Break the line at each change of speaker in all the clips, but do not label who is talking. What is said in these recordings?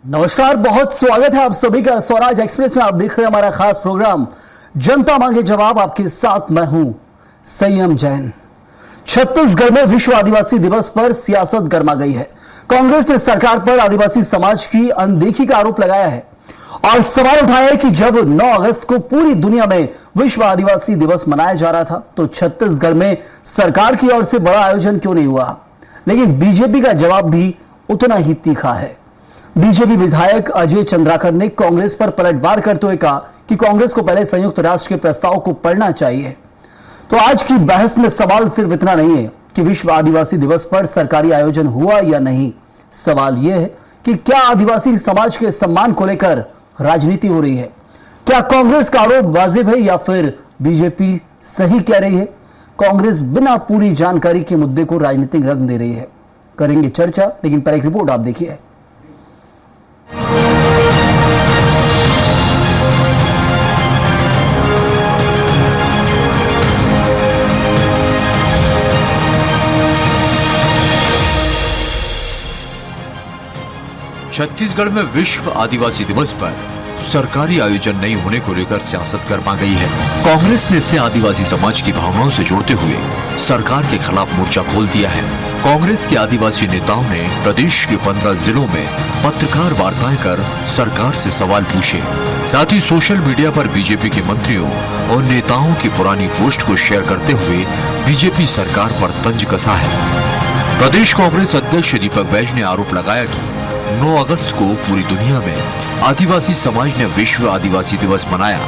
नमस्कार, बहुत स्वागत है आप सभी का स्वराज एक्सप्रेस में। आप देख रहे हैं हमारा खास प्रोग्राम जनता मांगे जवाब। आपके साथ मैं हूं संयम जैन। छत्तीसगढ़ में विश्व आदिवासी दिवस पर सियासत गर्मा गई है। कांग्रेस ने सरकार पर आदिवासी समाज की अनदेखी का आरोप लगाया है और सवाल उठाया है कि जब 9 अगस्त को पूरी दुनिया में विश्व आदिवासी दिवस मनाया जा रहा था तो छत्तीसगढ़ में सरकार की ओर से बड़ा आयोजन क्यों नहीं हुआ। लेकिन बीजेपी का जवाब भी उतना ही तीखा है। बीजेपी विधायक अजय चंद्राकर ने कांग्रेस पर पलटवार करते हुए कहा कि कांग्रेस को पहले संयुक्त राष्ट्र के प्रस्ताव को पढ़ना चाहिए। तो आज की बहस में सवाल सिर्फ इतना नहीं है कि विश्व आदिवासी दिवस पर सरकारी आयोजन हुआ या नहीं। सवाल यह है कि क्या आदिवासी समाज के सम्मान को लेकर राजनीति हो रही है। क्या कांग्रेस का आरोप वाजिब है या फिर बीजेपी सही कह रही है। कांग्रेस बिना पूरी जानकारी के मुद्दे को राजनीतिक रंग दे रही है। करेंगे चर्चा, लेकिन पहले एक रिपोर्ट आप देखिए।
छत्तीसगढ़ में विश्व आदिवासी दिवस पर सरकारी आयोजन नहीं होने को लेकर सियासत गर्मा गई है। कांग्रेस ने इसे आदिवासी समाज की भावनाओं से जोड़ते हुए सरकार के खिलाफ मोर्चा खोल दिया है। कांग्रेस के आदिवासी नेताओं ने प्रदेश के 15 जिलों में पत्रकार वार्ताएं कर सरकार से सवाल पूछे। साथ ही सोशल मीडिया पर बीजेपी के मंत्रियों और नेताओं की पुरानी पोस्ट को शेयर करते हुए बीजेपी सरकार पर तंज कसा है। प्रदेश कांग्रेस अध्यक्ष दीपक बैज ने आरोप लगाया कि 9 अगस्त को पूरी दुनिया में आदिवासी समाज ने विश्व आदिवासी दिवस मनाया,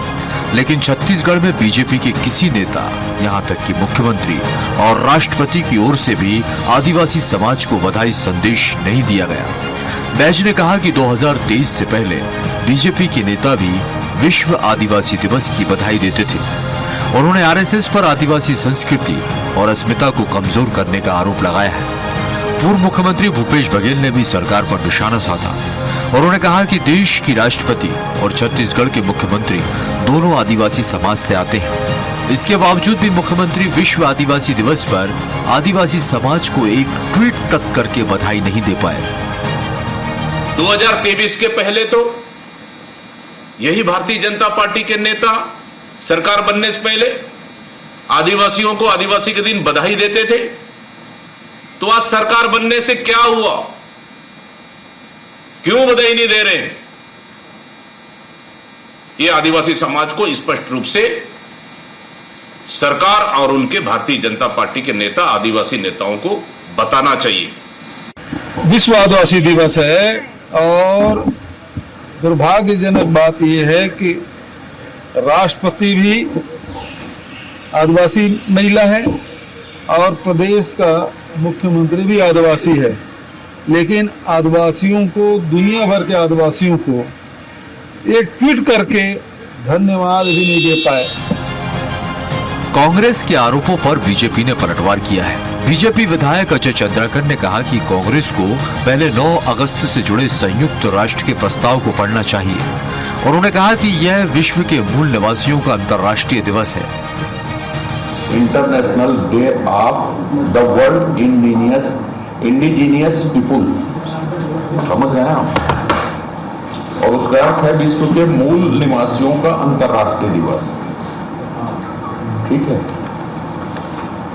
लेकिन छत्तीसगढ़ में बीजेपी के किसी नेता, यहां तक कि मुख्यमंत्री और राष्ट्रपति की ओर से भी आदिवासी समाज को बधाई संदेश नहीं दिया गया। बैज ने कहा कि 2023 से पहले बीजेपी के नेता भी विश्व आदिवासी दिवस की बधाई देते थे। उन्होंने आरएसएस पर आदिवासी संस्कृति और अस्मिता को कमजोर करने का आरोप लगाया है। पूर्व मुख्यमंत्री भूपेश बघेल ने भी सरकार पर निशाना साधा। उन्होंने कहा कि देश की राष्ट्रपति और छत्तीसगढ़ के मुख्यमंत्री दोनों आदिवासी समाज से आते हैं। इसके बावजूद भी मुख्यमंत्री विश्व आदिवासी दिवस पर आदिवासी समाज को एक ट्वीट तक करके बधाई नहीं दे पाए।
2023 के पहले तो यही भारतीय जनता पार्टी के नेता सरकार बनने से पहले आदिवासियों को आदिवासी के दिन बधाई देते थे। तो आज सरकार बनने से क्या हुआ, क्यों बधाई नहीं दे रहे हैं? ये आदिवासी समाज को स्पष्ट रूप से सरकार और उनके भारतीय जनता पार्टी के नेता आदिवासी नेताओं को बताना चाहिए।
विश्व आदिवासी दिवस है और दुर्भाग्यजनक बात यह है कि राष्ट्रपति भी आदिवासी महिला है और प्रदेश का मुख्यमंत्री भी आदिवासी है, लेकिन आदिवासियों को, दुनिया भर के आदिवासियों को एक ट्वीट करके धन्यवाद भी नहीं दे पाए।
कांग्रेस के आरोपों पर बीजेपी ने पलटवार किया है। बीजेपी विधायक अजय चंद्राकर ने कहा कि कांग्रेस को पहले 9 अगस्त से जुड़े संयुक्त राष्ट्र के प्रस्ताव को पढ़ना चाहिए। उन्होंने कहा कि यह विश्व के मूल निवासियों का अंतर्राष्ट्रीय दिवस है।
International day of the world indigenous people, समझ रहे हैं आप? और उसका अर्थ है विश्व के मूल निवासियों का अंतर्राष्ट्रीय दिवस। ठीक है,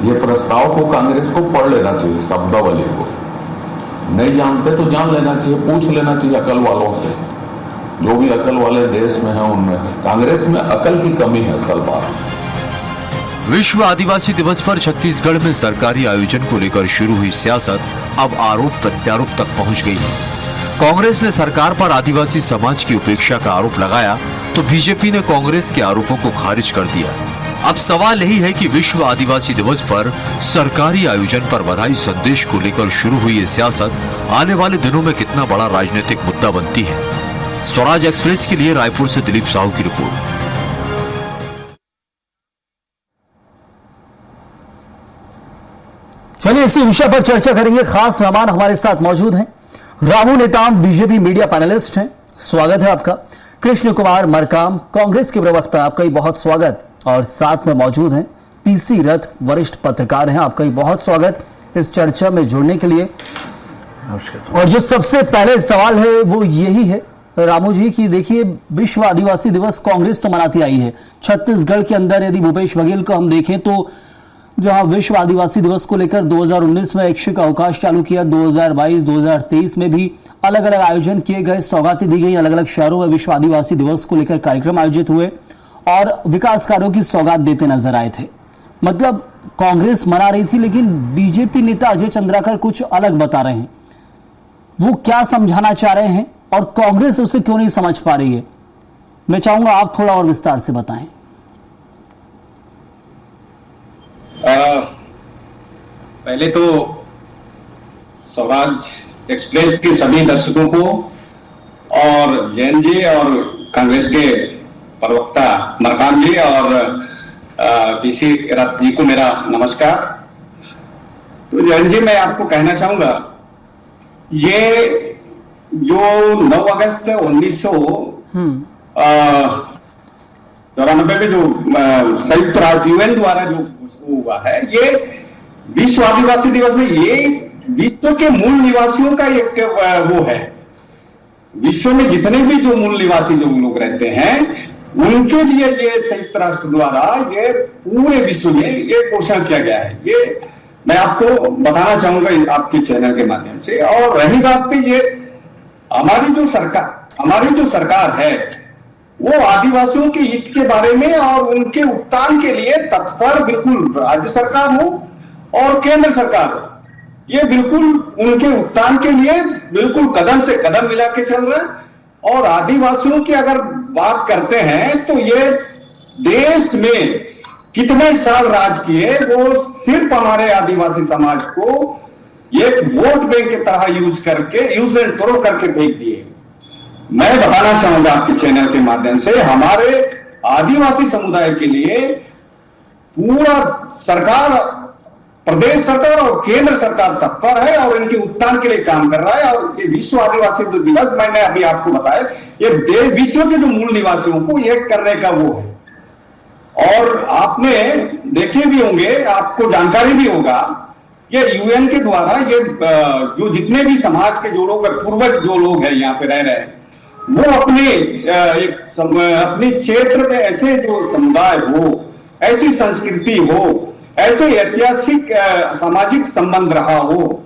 ये प्रस्ताव को कांग्रेस को पढ़ लेना चाहिए, शब्दावली को। नहीं जानते तो जान लेना चाहिए, पूछ लेना चाहिए अकल वालों से। जो भी अकल वाले देश में हैं उनमें, कांग्रेस में अकल की कमी है असल बात।
विश्व आदिवासी दिवस पर छत्तीसगढ़ में सरकारी आयोजन को लेकर शुरू हुई सियासत अब आरोप प्रत्यारोप तक पहुंच गई है। कांग्रेस ने सरकार पर आदिवासी समाज की उपेक्षा का आरोप लगाया तो बीजेपी ने कांग्रेस के आरोपों को खारिज कर दिया। अब सवाल यही है कि विश्व आदिवासी दिवस पर सरकारी आयोजन पर बधाई संदेश को लेकर शुरू हुई ये सियासत आने वाले दिनों में कितना बड़ा राजनीतिक मुद्दा बनती है। स्वराज एक्सप्रेस के लिए रायपुर से दिलीप साहू की रिपोर्ट।
चलिए इसी विषय पर चर्चा करेंगे। खास मेहमान हमारे साथ मौजूद हैं। Ramu Netam BJP media panelist हैं, स्वागत है आपका। कृष्ण कुमार मरकाम कांग्रेस के प्रवक्ता, आपका ही बहुत स्वागत। और साथ में मौजूद हैं पीसी रथ, वरिष्ठ पत्रकार हैं, आपका ही बहुत स्वागत इस चर्चा में जुड़ने के लिए।
नमस्कार।
और जो सबसे पहले सवाल है वो यही है रामू जी की, देखिए विश्व आदिवासी दिवस कांग्रेस तो मनाती आई है, छत्तीसगढ़ के अंदर यदि भूपेश बघेल को हम देखें तो जहां विश्व आदिवासी दिवस को लेकर 2019 में ऐच्छिक अवकाश चालू किया, 2022 2023 में भी अलग अलग आयोजन किए गए, सौगातें दी गई, अलग अलग शहरों में विश्व आदिवासी दिवस को लेकर कार्यक्रम आयोजित हुए और विकास कार्यों की सौगात देते नजर आए थे। मतलब कांग्रेस मना रही थी, लेकिन बीजेपी नेता अजय चंद्राकर कुछ अलग बता रहे हैं। वो क्या समझाना चाह रहे हैं और कांग्रेस उसे क्यों नहीं समझ पा रही है, मैं चाहूंगा आप थोड़ा और विस्तार से बताएं।
पहले तो स्वराज एक्सप्रेस के सभी दर्शकों को और जैन जी और कांग्रेस के प्रवक्ता मरकाम जी और पीसी रथ जी को मेरा नमस्कार। तो जैन जी, मैं आपको कहना चाहूंगा, ये जो 9 अगस्त 1994 में जो संयुक्त राष्ट्र यूएन द्वारा जो हुआ है, ये विश्व आदिवासी दिवस है। ये विश्व के मूल निवासियों का एक वो है। विश्व में जितने भी जो मूल निवासी जो लोग रहते हैं, उनके लिए ये संयुक्त राष्ट्र द्वारा ये पूरे विश्व में ये घोषणा किया गया है। ये मैं आपको बताना चाहूंगा आपके चैनल के माध्यम से। और रही बात पे, ये हमारी जो सरकार है वो आदिवासियों के हित के बारे में और उनके उत्थान के लिए तत्पर, बिल्कुल राज्य सरकार हो और केंद्र सरकार हो, ये बिल्कुल उनके उत्थान के लिए बिल्कुल कदम से कदम मिला के चल रहा है। और आदिवासियों की अगर बात करते हैं तो ये देश में कितने साल राज किए, वो सिर्फ हमारे आदिवासी समाज को एक वोट बैंक की तरह यूज एंड थ्रो करके भेज दिए। मैं बताना चाहूंगा आपके चैनल के माध्यम से, हमारे आदिवासी समुदाय के लिए पूरा सरकार, प्रदेश सरकार और केंद्र सरकार तत्पर है और इनके उत्थान के लिए काम कर रहा है। और ये विश्व आदिवासी दिवस मैंने अभी आपको बताया, ये विश्व के जो मूल निवासियों को एक करने का वो है। और आपने देखे भी होंगे, आपको जानकारी भी होगा, ये यूएन के द्वारा ये जो जितने भी समाज के जो लोग, पूर्वज जो लोग हैं यहाँ पे रह रहे हैं, वो अपने क्षेत्र में ऐसे जो समुदाय हो, ऐसी संस्कृति हो, ऐसे ऐतिहासिक सामाजिक संबंध रहा हो,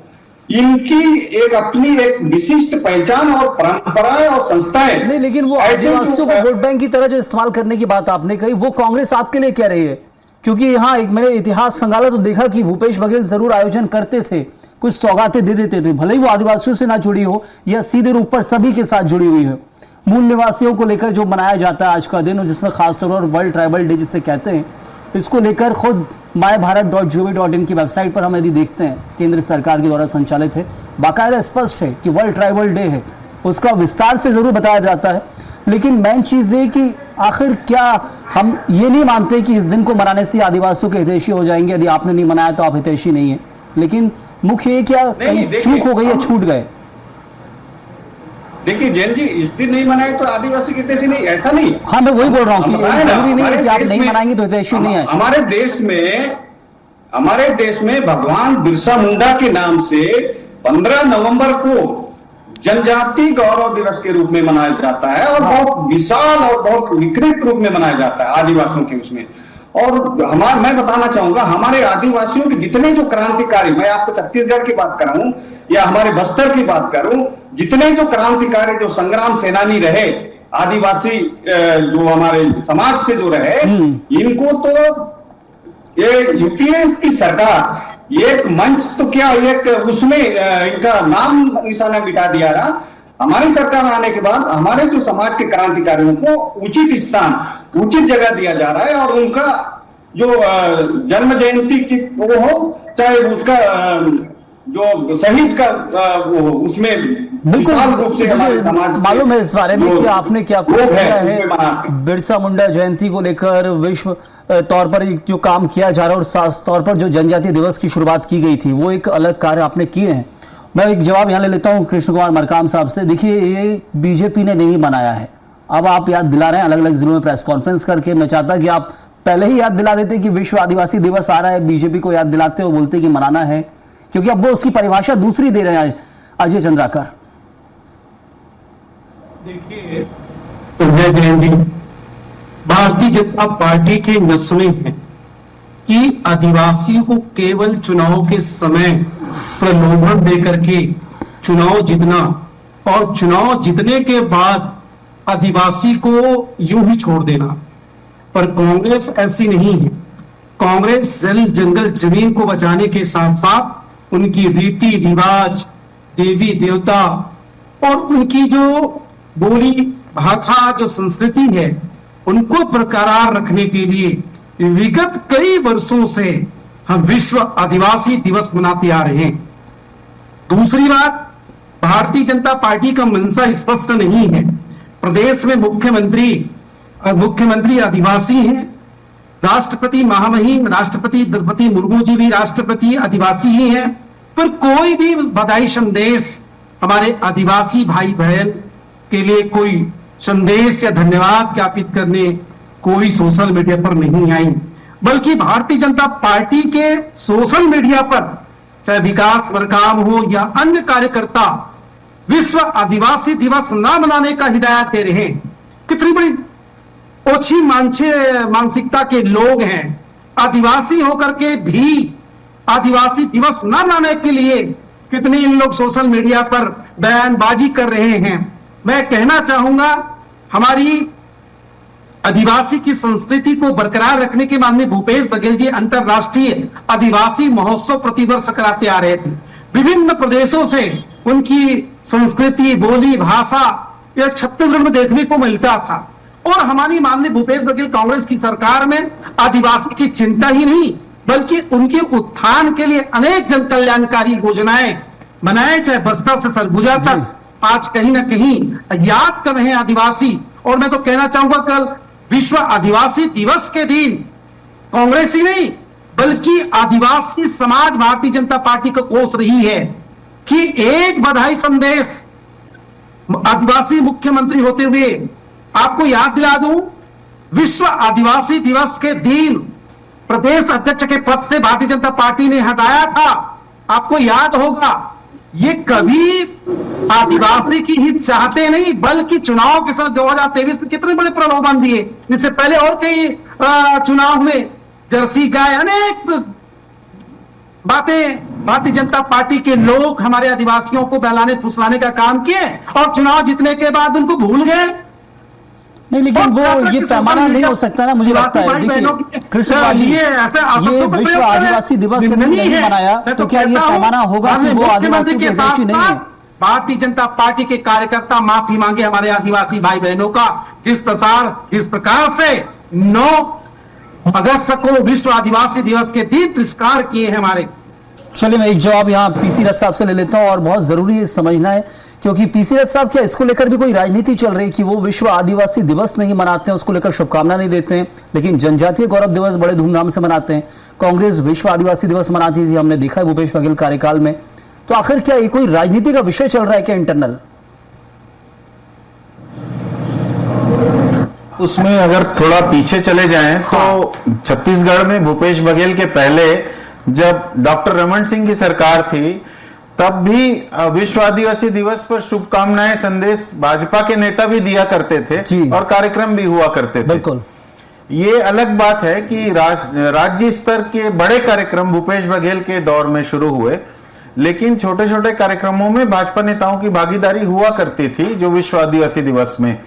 इनकी एक अपनी एक विशिष्ट पहचान और परंपराएं और संस्थाएं
नहीं, लेकिन वो आदिवासियों को वोट बैंक की तरह जो इस्तेमाल करने की बात आपने कही, वो कांग्रेस आपके लिए कह रही है। क्योंकि यहाँ एक मैंने इतिहास खंगाला तो देखा कि भूपेश बघेल जरूर आयोजन करते थे, कुछ सौगातें दे देते थे, भले ही वो आदिवासियों से ना जुड़ी हो या सीधे रूप पर सभी के साथ जुड़ी हुई हो। मूल निवासियों को लेकर जो मनाया जाता है आज का दिन, जिसमें खासतौर पर वर्ल्ड ट्राइबल डे जिसे कहते हैं, इसको लेकर खुद mybharat.gov.in की वेबसाइट पर हम यदि देखते हैं, केंद्र सरकार के द्वारा संचालित है, बाकायदा स्पष्ट है कि वर्ल्ड ट्राइबल डे है, उसका विस्तार से जरूर बताया जाता है। लेकिन मेन चीज है कि आखिर क्या हम ये नहीं मानते कि इस दिन को मनाने से आदिवासियों के हितैषी हो जाएंगे, यदि आपने नहीं मनाया तो आप हितैषी नहीं है। लेकिन मुख्य ये क्या कहीं चूक हो गई या छूट गए?
देखिए जैन जी, इस दिन नहीं मनाए तो आदिवासी के हितैषी नहीं, ऐसा नहीं।
हाँ, मैं वही बोल रहा हूँ कि जरूरी नहीं है कि आप नहीं मनाएंगे तो हितैषी नहीं है।
हमारे देश में भगवान बिरसा मुंडा के नाम से 15 नवंबर को जनजाति गौरव दिवस के रूप में मनाया जाता है और बहुत विशाल और बहुत विकृत रूप में मनाया जाता है आदिवासियों के उसमें। और मैं बताना चाहूंगा, हमारे आदिवासियों के जितने जो क्रांतिकारी, मैं आपको छत्तीसगढ़ की बात कर रहा हूं या हमारे बस्तर की बात करूं, जितने जो क्रांतिकारी जो संग्राम सेनानी रहे, आदिवासी जो हमारे समाज से जो रहे, इनको तो ये यूपीए की सरकार एक मंच तो क्या, एक उसमें इनका नाम निशाना मिटा दिया रहा। हमारी सरकार आने के बाद हमारे जो समाज के क्रांतिकारियों को उचित स्थान, उचित जगह दिया जा रहा है और उनका जो जन्म जयंती की वो हो, चाहे उसका जो शहीद का वो उसमें विशाल रूप से हमारे समाज
मालूम है इस बारे में कि आपने क्या कुछ किया है बिरसा मुंडा जयंती को लेकर, विश्व तौर पर जो काम किया जा रहा है और खास तौर पर जो जनजातीय दिवस की शुरुआत की गई थी, वो एक अलग कार्य आपने किए हैं। मैं एक जवाब यहाँ ले लेता हूँ कृष्ण कुमार मरकाम साहब से। देखिए, ये बीजेपी ने नहीं बनाया है, अब आप याद दिला रहे हैं अलग अलग जिलों में प्रेस कॉन्फ्रेंस करके। मैं चाहता कि आप पहले ही याद दिला देते कि विश्व आदिवासी दिवस आ रहा है, बीजेपी को याद दिलाते हो, बोलते कि मनाना है, क्योंकि अब वो उसकी परिभाषा दूसरी दे रहे हैं। अजय चंद्राकर।
देखिए संजय जैन जी, भारतीय जनता पार्टी के नस्लें हैं कि आदिवासियों को केवल चुनाव के समय प्रलोभन देकर के चुनाव जीतना और चुनाव जीतने के बाद आदिवासी को यूं ही छोड़ देना। पर कांग्रेस ऐसी नहीं है। कांग्रेस जल जंगल जमीन को बचाने के साथ साथ उनकी रीति रिवाज, देवी देवता और उनकी जो बोली भाषा, जो संस्कृति है, उनको बरकरार रखने के लिए विगत कई वर्षों से हम विश्व आदिवासी दिवस मनाते आ रहे हैं। दूसरी बात, भारतीय जनता पार्टी का मंशा स्पष्ट नहीं है। प्रदेश में मुख्यमंत्री आदिवासी हैं, राष्ट्रपति महामहिम राष्ट्रपति द्रौपदी मुर्मू जी भी राष्ट्रपति आदिवासी ही हैं, पर कोई भी बधाई संदेश हमारे आदिवासी भाई बहन के लिए कोई संदेश या धन्यवाद ज्ञापित करने कोई सोशल मीडिया पर नहीं आई। बल्कि भारतीय जनता पार्टी के सोशल मीडिया पर चाहे विकास वर्काम हो या अन्य कार्यकर्ता विश्व आदिवासी दिवस न मनाने का हिदायत दे रहे हैं। कितनी बड़ी ओछी मानसिकता के लोग हैं। आदिवासी होकर के भी आदिवासी दिवस न मनाने के लिए कितने इन लोग सोशल मीडिया पर बयानबाजी कर रहे हैं। मैं कहना चाहूंगा, हमारी आदिवासी की संस्कृति को बरकरार रखने के मामले भूपेश बघेल जी अंतरराष्ट्रीय आदिवासी महोत्सव प्रतिवर्ष कराते आ रहे थे। विभिन्न प्रदेशों से उनकी संस्कृति, बोली, भाषा यह छत्तीसगढ़ में देखने को मिलता था। और हमारी माननीय भूपेश बघेल कांग्रेस की सरकार में आदिवासी की चिंता ही नहीं बल्कि उनके उत्थान के लिए अनेक जन कल्याणकारी योजनाएं बनाए, चाहे बस्तर से सरगुजा तक। आज कहीं ना कहीं याद कर रहे हैं आदिवासी। और मैं तो कहना चाहूंगा, कल विश्व आदिवासी दिवस के दिन कांग्रेस ही नहीं बल्कि आदिवासी समाज भारतीय जनता पार्टी को कोस रही है कि एक बधाई संदेश आदिवासी मुख्यमंत्री होते हुए आपको याद दिला दूं, विश्व आदिवासी दिवस के दिन प्रदेश अध्यक्ष के पद से भारतीय जनता पार्टी ने हटाया था। आपको याद होगा, ये कभी आदिवासी की हित चाहते नहीं बल्कि चुनाव के समय 2023 में कितने बड़े प्रलोभन दिए। इससे पहले और कई चुनाव में जर्सी गाय, अनेक बातें भारतीय जनता पार्टी के लोग हमारे आदिवासियों को बहलाने फुसलाने का काम किए और चुनाव जीतने के बाद उनको भूल गए।
नहीं, लेकिन वो ये पैमाना नहीं हो सकता ना, मुझे लगता है। देखिए कृष्ण जी, ये विश्व आदिवासी दिवस नहीं मनाया तो क्या ये पैमाना होगा कि वो आदिवासी के हितैषी नहीं है?
भारतीय जनता पार्टी के कार्यकर्ता माफी मांगे हमारे आदिवासी भाई बहनों का, जिस प्रकार से 9 अगस्त को विश्व आदिवासी दिवस के दिन तिरस्कार किए हैं हमारे।
चलिए, मैं एक जवाब यहाँ पीसी रथ साहब से ले लेता हूँ और बहुत जरूरी है समझना है, क्योंकि पीसी रथ साहब क्या इसको लेकर भी कोई राजनीति चल रही है कि वो विश्व आदिवासी दिवस नहीं मनाते हैं, उसको लेकर शुभकामना नहीं देते हैं, लेकिन जनजातीय गौरव दिवस बड़े धूमधाम से मनाते हैं। कांग्रेस विश्व आदिवासी दिवस मनाती थी, हमने देखा है भूपेश बघेल कार्यकाल में। तो आखिर क्या ये कोई राजनीति का विषय चल रहा है क्या इंटरनल?
उसमें अगर थोड़ा पीछे चले जाएं तो छत्तीसगढ़ में भूपेश बघेल के पहले जब डॉक्टर रमन सिंह की सरकार थी तब भी विश्व आदिवासी दिवस पर शुभकामनाएं संदेश भाजपा के नेता भी दिया करते थे और कार्यक्रम भी हुआ करते थे।
बिल्कुल,
ये अलग बात है कि राज्य स्तर के बड़े कार्यक्रम भूपेश बघेल के दौर में शुरू हुए, लेकिन छोटे छोटे कार्यक्रमों में भाजपा नेताओं की भागीदारी हुआ करती थी, जो विश्व आदिवासी दिवस में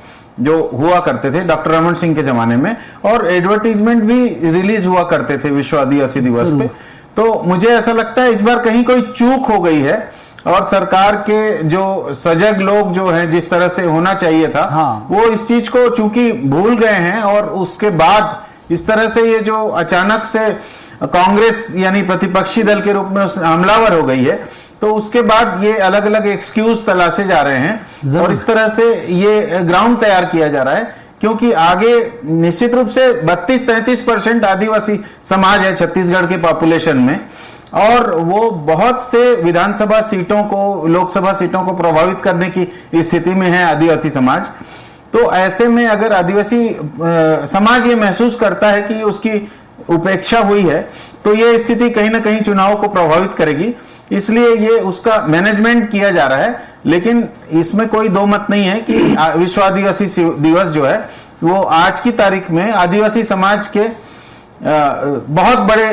जो हुआ करते थे डॉक्टर रमन सिंह के जमाने में, और एडवर्टीजमेंट भी रिलीज हुआ करते थे विश्व आदिवासी दिवस पे। तो मुझे ऐसा लगता है इस बार कहीं कोई चूक हो गई है और सरकार के जो सजग लोग जो हैं, जिस तरह से होना चाहिए था, वो इस चीज को चूंकि भूल गए हैं और उसके बाद इस तरह से ये जो अचानक से कांग्रेस यानी प्रतिपक्षी दल के रूप में हमलावर हो गई है, तो उसके बाद ये अलग अलग एक्सक्यूज तलाशे जा रहे हैं और इस तरह से ये ग्राउंड तैयार किया जा रहा है, क्योंकि आगे निश्चित रूप से 32-33% आदिवासी समाज है छत्तीसगढ़ के पॉपुलेशन में, और वो बहुत से विधानसभा सीटों को, लोकसभा सीटों को प्रभावित करने की स्थिति में है आदिवासी समाज। तो ऐसे में अगर आदिवासी समाज ये महसूस करता है कि उसकी उपेक्षा हुई है, तो ये स्थिति कहीं ना कहीं चुनाव को प्रभावित करेगी। इसलिए ये उसका मैनेजमेंट किया जा रहा है। लेकिन इसमें कोई दो मत नहीं है कि विश्व आदिवासी दिवस जो है वो आज की तारीख में आदिवासी समाज के बहुत बड़े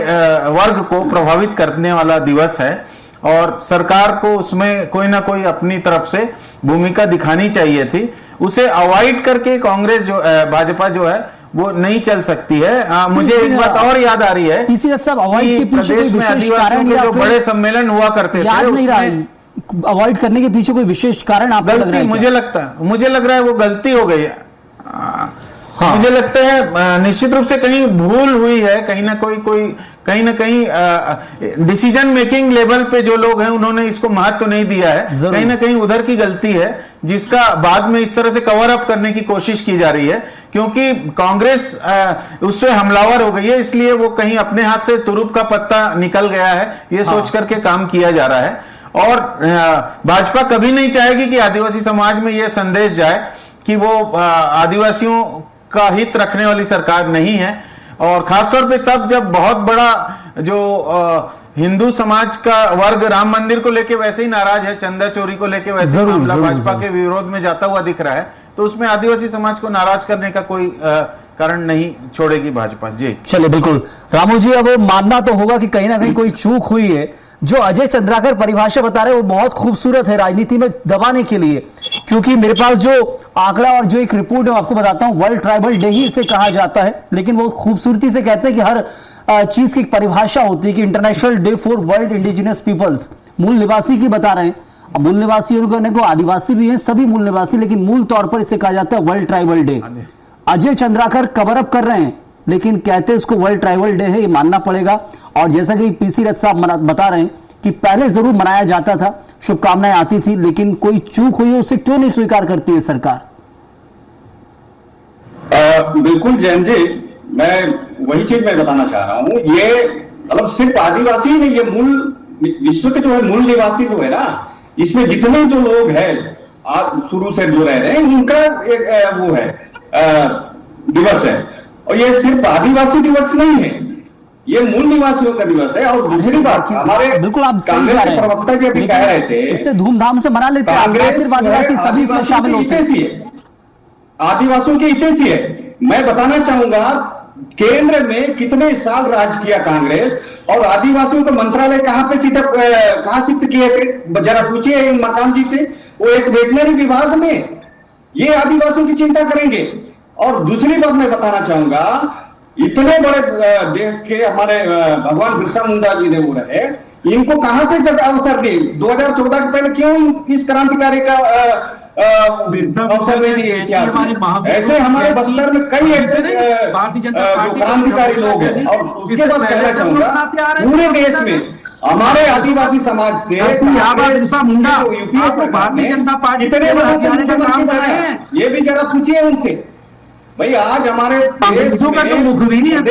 वर्ग को प्रभावित करने वाला दिवस है और सरकार को उसमें कोई ना कोई अपनी तरफ से भूमिका दिखानी चाहिए थी। उसे अवॉइड करके कांग्रेस जो भाजपा जो है वो नहीं चल सकती है। मुझे एक बात और याद आ रही है,
पीसी रथ साहब, अवॉइड के पीछे कोई
प्रदेश में
विशेष
आदिवासियों
कारण
के
या
जो
फिर
बड़े सम्मेलन हुआ करते
याद
थे
नहीं रहा है, अवॉइड करने के पीछे कोई विशेष कारण आपको लग रहा है?
मुझे लग रहा है वो गलती हो गई है। हाँ। मुझे लगता है निश्चित रूप से कहीं भूल हुई है, कहीं ना कहीं डिसीजन मेकिंग लेवल पे जो लोग हैं उन्होंने इसको महत्व नहीं दिया है। कहीं ना कहीं उधर की गलती है जिसका बाद में इस तरह से कवर अप करने की कोशिश की जा रही है, क्योंकि कांग्रेस उससे हमलावर हो गई है, इसलिए वो कहीं अपने हाथ से तुरुप का पत्ता निकल गया है ये सोच करके काम किया जा रहा है। और भाजपा कभी नहीं चाहेगी कि आदिवासी समाज में यह संदेश जाए कि वो आदिवासियों का हित रखने वाली सरकार नहीं है। और खासतौर पे तब जब बहुत बड़ा जो हिंदू समाज का वर्ग राम मंदिर को लेके वैसे ही नाराज है, चंदा चोरी को लेके वैसे मामला भाजपा के विरोध में जाता हुआ दिख रहा है, तो उसमें आदिवासी समाज को नाराज करने का कोई कारण नहीं छोड़ेगी भाजपा। जी
चलिए, बिल्कुल रामू जी, अब मानना तो होगा कि कहीं ना कहीं कोई चूक हुई है। जो अजय चंद्राकर परिभाषा बता रहे हैं वो बहुत खूबसूरत है राजनीति में दबाने के लिए, क्योंकि मेरे पास जो आंकड़ा और जो एक रिपोर्ट है आपको बताता हूं, वर्ल्ड ट्राइबल डे ही इसे कहा जाता है, लेकिन वो खूबसूरती से कहते हैं कि हर चीज की एक परिभाषा होती है कि international day for world indigenous peoples, मूल निवासी की बता रहे हैं। अब मूल निवासी को आदिवासी भी हैं, सभी मूल निवासी, लेकिन मूल तौर पर इसे कहा जाता है world tribal day. Ajay Chandrakar cover up कर रहे हैं, लेकिन कहते हैं इसको वर्ल्ड ट्राइबल डे है, ये मानना पड़ेगा। और जैसा कि पीसी रथ साहब बता रहे हैं कि पहले जरूर मनाया जाता था, शुभकामनाएं आती थी, लेकिन कोई चूक हुई है उसे क्यों नहीं स्वीकार करती है सरकार?
बिल्कुल जैन जी, मैं वही चीज मैं बताना चाह रहा हूं। ये मतलब सिर्फ आदिवासी नहीं, ये मूल विश्व के जो है मूल निवासी जो है ना, इसमें जितने जो लोग हैं शुरू से जो रह रहे हैं उनका एक वो है दिवस है। और ये सिर्फ आदिवासी दिवस नहीं है, ये मूल निवासियों का दिवस है। और दूसरी बात, हमारे
बिल्कुल आप सही
कांग्रेस
जा
के
रहे हैं,
प्रवक्ता जी अभी कह रहे थे
इससे धूमधाम से मना लेते हैं, सिर्फ आदिवासी सभी इसमें शामिल होते हैं,
आदिवासियों के हितैषी है। मैं बताना चाहूंगा केंद्र में कितने साल राज किया कांग्रेस, और आदिवासियों का मंत्रालय कहां सिद्ध किए थे, जरा पूछिए इन मकान जी से। वो एक वेटनरी विभाग में ये आदिवासियों की चिंता करेंगे। और दूसरी बात मैं बताना चाहूंगा, इतने बड़े देश के हमारे भगवान बिरसा मुंडा जी ने वो रहे, इनको कहां पे जब अवसर दी 2014 के पहले क्यों इस क्रांतिकारी का अवसर नहीं दिए? ऐसे हमारे बस्तर में कई ऐसे क्रांतिकारी लोग हैं। और उसके बाद कहना चाहूंगा पूरे देश में हमारे आदिवासी समाज से
बिरसा मुंडा भारतीय जनता पार्टी
कितने काम कर रहे हैं, ये भी जरा पूछिए उनसे। भाई आज हमारे
देशों का जो मुखबिरी है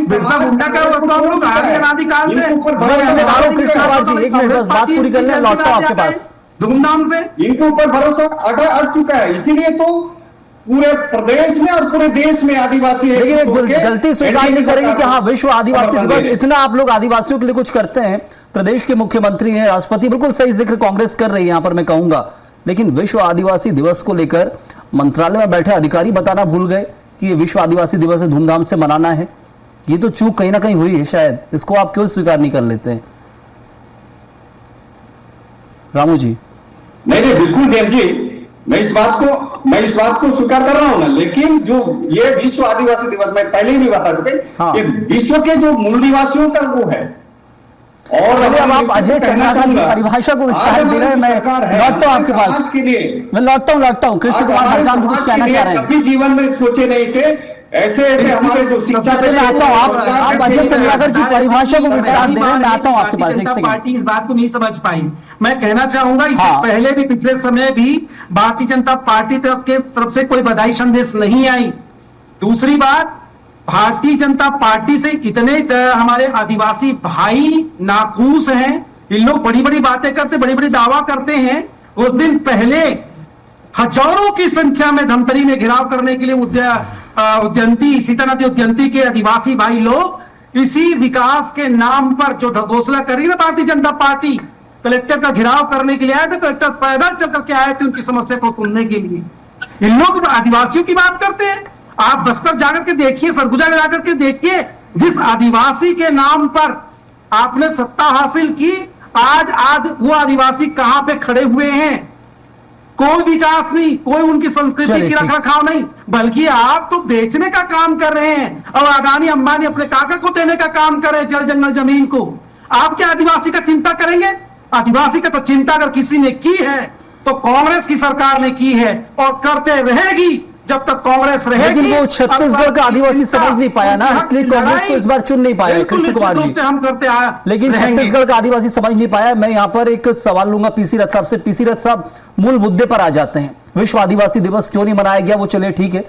बिरसा मुंडा का, वो तो हम लोग अनादिकाल से
कृष्ण कुमार जी, एक मिनट बस बात पूरी कर लें, लौटता हूं आपके पास।
धूमधाम से
इनके ऊपर भरोसा अट चुका है, इसीलिए तो पूरे प्रदेश में और पूरे देश में आदिवासी,
लेकिन गलती स्वीकार नहीं करेंगे कि हाँ विश्व आदिवासी दिवस, इतना आप लोग आदिवासियों के लिए कुछ करते हैं, प्रदेश के मुख्यमंत्री हैं, राष्ट्रपति, बिल्कुल सही जिक्र कांग्रेस कर रही है यहाँ पर, मैं कहूंगा, लेकिन विश्व आदिवासी दिवस को लेकर मंत्रालय में बैठे अधिकारी बताना भूल गए कि ये विश्व आदिवासी दिवस है, धूमधाम से मनाना है। ये तो चूक कहीं ना कहीं हुई है शायद, इसको आप क्यों स्वीकार नहीं कर लेते हैं रामू जी?
नहीं, बिल्कुल देव जी, मैं इस बात को स्वीकार कर रहा हूं ना, लेकिन जो ये विश्व आदिवासी दिवस मैं पहले भी बता चुके, ये विश्व के जो मूल निवासियों का वो है। और
चलिए, अब आप अजय चंद्राकर की परिभाषा को विस्तार दे रहे हैं, मैं लौटता हूं आपके पास, मैं लौटता हूं। कृष्ण कुमार बड़काम जी कुछ कहना चाह रहे हैं?
कभी जीवन में सोचे नहीं थे ऐसे हमारे जो शिक्षा से।
मैं आता हूं, आप अजय चंद्राकर की परिभाषा को विस्तार दे रहे हैं, मैं आता हूं आपके पास, एक सेकंड।
पार्टी इस बात को नहीं समझ पाई। मैं कहना चाहूंगा इससे पहले भी, पिछले समय भी भारतीय जनता पार्टी के तरफ से कोई बधाई संदेश नहीं आई। दूसरी बात, भारतीय जनता पार्टी से इतने हमारे आदिवासी भाई नाखुश हैं, इन लोग बड़ी बड़ी बातें करते, बड़ी बड़ी दावा करते हैं। उस दिन पहले हजारों की संख्या में धमतरी में घेराव करने के लिए उद्यंती, सीता नदी उद्यंती के आदिवासी भाई लोग इसी विकास के नाम पर जो ढकोसला करी ना भारतीय जनता पार्टी, कलेक्टर का घेराव करने के लिए आए थे, कलेक्टर पैदल चल करके आए थे उनकी समस्या को सुनने के लिए। इन लोग आदिवासियों की बात करते हैं। आप बस्तर जाकर के देखिए, सरगुजा जाकर के देखिए, जिस आदिवासी के नाम पर आपने सत्ता हासिल की, आज वो आदिवासी कहां पे खड़े हुए हैं? कोई विकास नहीं, कोई उनकी संस्कृति की रखरखाव नहीं, बल्कि आप तो बेचने का काम कर रहे हैं और अडानी अंबानी अपने काका को देने का काम कर रहे हैं, जल जंगल जमीन को। आप क्या आदिवासी का चिंता करेंगे? आदिवासी का तो चिंता अगर किसी ने की है तो कांग्रेस की सरकार ने की है और करते रहेगी जब तक कांग्रेस रहेगी।
लेकिन वो छत्तीसगढ़ का आदिवासी समझ नहीं पाया ना, इसलिए कांग्रेस को इस बार चुन नहीं पाया कृष्ण कुमार जी।
हम करते आए,
लेकिन छत्तीसगढ़ का आदिवासी समझ नहीं पाया। मैं यहाँ पर एक सवाल लूंगा पीसी रथ साहब से। पीसी रथ साहब, मूल मुद्दे पर आ जाते हैं। विश्व आदिवासी दिवस क्यों नहीं मनाया गया, वो चले ठीक है।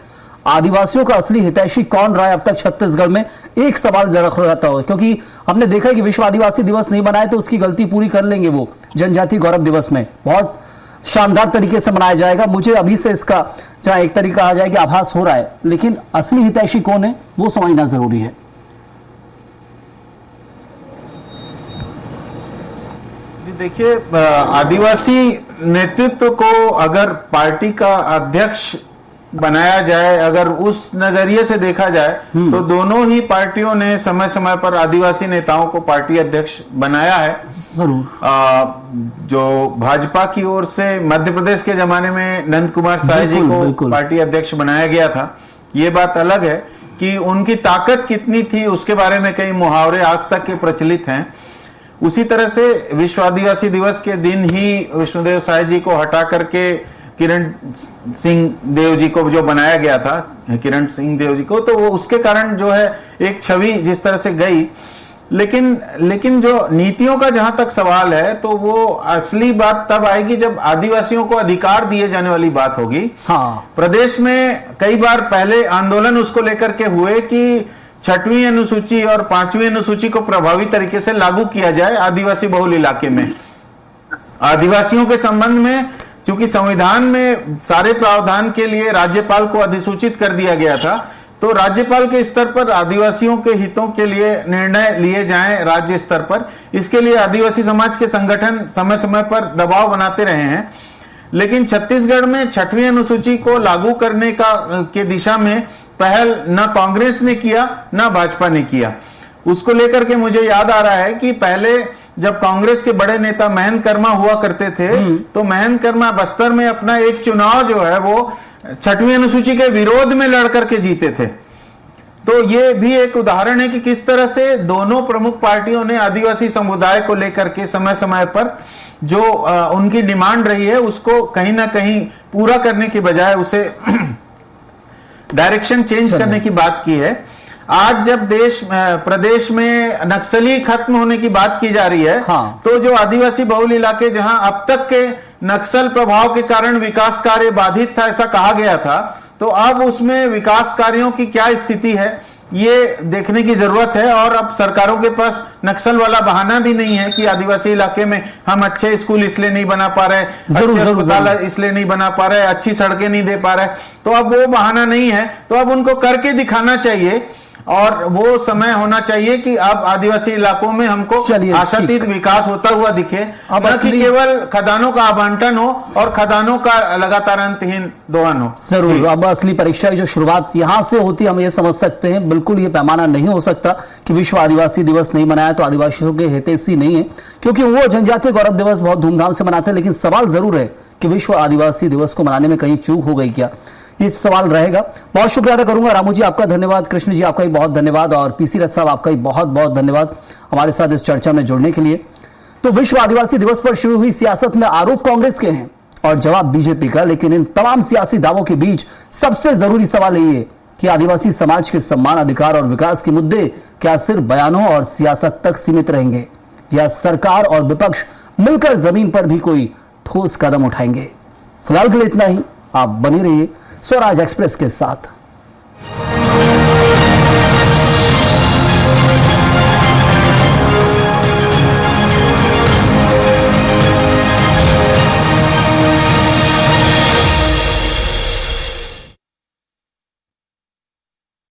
आदिवासियों का असली हितैषी कौन रहा है अब तक छत्तीसगढ़ में, एक सवाल जरा रहता हो, क्योंकि हमने देखा है कि विश्व आदिवासी दिवस नहीं मनाए तो उसकी गलती पूरी कर लेंगे वो जनजातीय गौरव दिवस में, बहुत शानदार तरीके से मनाया जाएगा। मुझे अभी से इसका जहां एक तरीका कहा जाए कि आभास हो रहा है, लेकिन असली हितैषी कौन है वो समझना जरूरी है।
जी देखिए, आदिवासी नेतृत्व को अगर पार्टी का अध्यक्ष बनाया जाए, अगर उस नजरिए से देखा जाए तो दोनों ही पार्टियों ने समय समय पर आदिवासी नेताओं को पार्टी अध्यक्ष बनाया है। जरूर। जो भाजपा की ओर से मध्य प्रदेश के जमाने में नंद कुमार साय जी को पार्टी अध्यक्ष बनाया गया था। ये बात अलग है कि उनकी ताकत कितनी थी, उसके बारे में कई मुहावरे आज तक के प्रचलित हैं। उसी तरह से विश्व आदिवासी दिवस के दिन ही विष्णुदेव साय जी को हटा करके किरण सिंह देव जी को जो बनाया गया था, किरण सिंह देव जी को, तो वो उसके कारण जो है एक छवि जिस तरह से गई। लेकिन जो नीतियों का जहां तक सवाल है तो वो असली बात तब आएगी जब आदिवासियों को अधिकार दिए जाने वाली बात होगी। हाँ। प्रदेश में कई बार पहले आंदोलन उसको लेकर के हुए कि 6वीं अनुसूची और 5वीं अनुसूची को प्रभावी तरीके से लागू किया जाए आदिवासी बहुल इलाके में। आदिवासियों के संबंध में क्योंकि संविधान में सारे प्रावधान के लिए राज्यपाल को अधिसूचित कर दिया गया था, तो राज्यपाल के स्तर पर आदिवासियों के हितों के लिए निर्णय लिए जाएं राज्य स्तर पर। इसके लिए आदिवासी समाज के संगठन समय समय पर दबाव बनाते रहे हैं। लेकिन छत्तीसगढ़ में 6वीं अनुसूची को लागू करने के दिशा में पहल न कांग्रेस ने किया न भाजपा ने किया। उसको लेकर के मुझे याद आ रहा है कि पहले जब कांग्रेस के बड़े नेता महंत कर्मा हुआ करते थे तो महंत कर्मा बस्तर में अपना एक चुनाव जो है वो 6वीं अनुसूची के विरोध में लड़ करके जीते थे। तो ये भी एक उदाहरण है कि किस तरह से दोनों प्रमुख पार्टियों ने आदिवासी समुदाय को लेकर के समय समय पर जो उनकी डिमांड रही है उसको कहीं ना कहीं पूरा करने की बजाय उसे डायरेक्शन चेंज करने की बात की है। आज जब प्रदेश में नक्सली खत्म होने की बात की जा रही है, हाँ। तो जो आदिवासी बहुल इलाके जहां अब तक के नक्सल प्रभाव के कारण विकास कार्य बाधित था, ऐसा कहा गया था, तो अब उसमें विकास कार्यों की क्या स्थिति है ये देखने की जरूरत है। और अब सरकारों के पास नक्सल वाला बहाना भी नहीं है कि आदिवासी इलाके में हम अच्छे स्कूल इसलिए नहीं बना पा रहे, अच्छे अस्पताल इसलिए नहीं बना पा रहे, अच्छी सड़कें नहीं दे पा रहे, तो अब वो बहाना नहीं है। तो अब उनको करके दिखाना चाहिए और वो समय होना चाहिए कि अब आदिवासी इलाकों में हमको आशातीत विकास होता हुआ दिखे, न कि केवल खदानों का आवंटन हो और खदानों का लगातार अंतहीन दोहन हो।
जरूर। अब असली परीक्षा की जो शुरुआत यहां से होती हम ये समझ सकते हैं। बिल्कुल ये पैमाना नहीं हो सकता कि विश्व आदिवासी दिवस नहीं मनाया तो आदिवासियों के हितैषी नहीं है, क्योंकि वो जनजातीय गौरव दिवस बहुत धूमधाम से मनाते हैं। लेकिन सवाल जरूर है कि विश्व आदिवासी दिवस को मनाने में कहीं चूक हो गई क्या, ये सवाल रहेगा। बहुत शुक्रिया अदा करूंगा। रामू जी आपका धन्यवाद, कृष्ण जी आपका भी बहुत धन्यवाद और पीसी रथ साहब आपका भी बहुत बहुत धन्यवाद हमारे साथ इस चर्चा में जुड़ने के लिए। तो विश्व आदिवासी दिवस पर शुरू हुई सियासत में आरोप कांग्रेस के हैं और जवाब बीजेपी का। लेकिन इन तमाम सियासी दावों के बीच सबसे जरूरी सवाल यही है कि आदिवासी समाज के सम्मान, अधिकार और विकास के मुद्दे क्या सिर्फ बयानों और सियासत तक सीमित रहेंगे या सरकार और विपक्ष मिलकर जमीन पर भी कोई ठोस कदम उठाएंगे। फिलहाल के लिए इतना ही। आप बने रहिए स्वराज एक्सप्रेस के साथ।